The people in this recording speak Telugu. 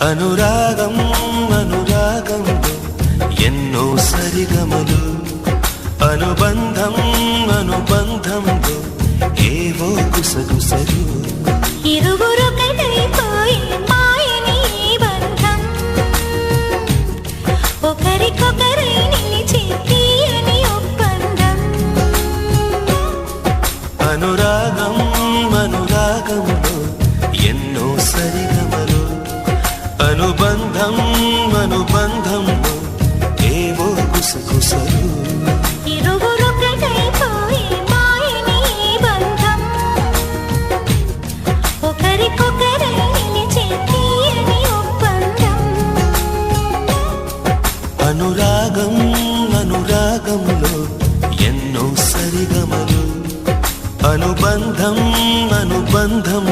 అనురాగం అనురాగంలో ఎన్నో సరిగమలు, అనుబంధం అనుబంధంలో ఏవో గుసగుసలు. ఇరువురొకటైపోయే మాయని బంధం, ఒకరికొకరై నిలిచే తీయని ఒప్పందం. అనురాగం అనురాగంలో ఎన్నో సరిగమలు, అనుబంధం అనుబంధంలో ఏవో గుసగుసలు. ఇరువురొకటైపోయే మాయని బంధం, ఒకరికొకరై నిలిచే తీయని ఒప్పందం. అనురాగం అనురాగంలో ఎన్నో సరిగమలు, అనుబంధం అనుబంధం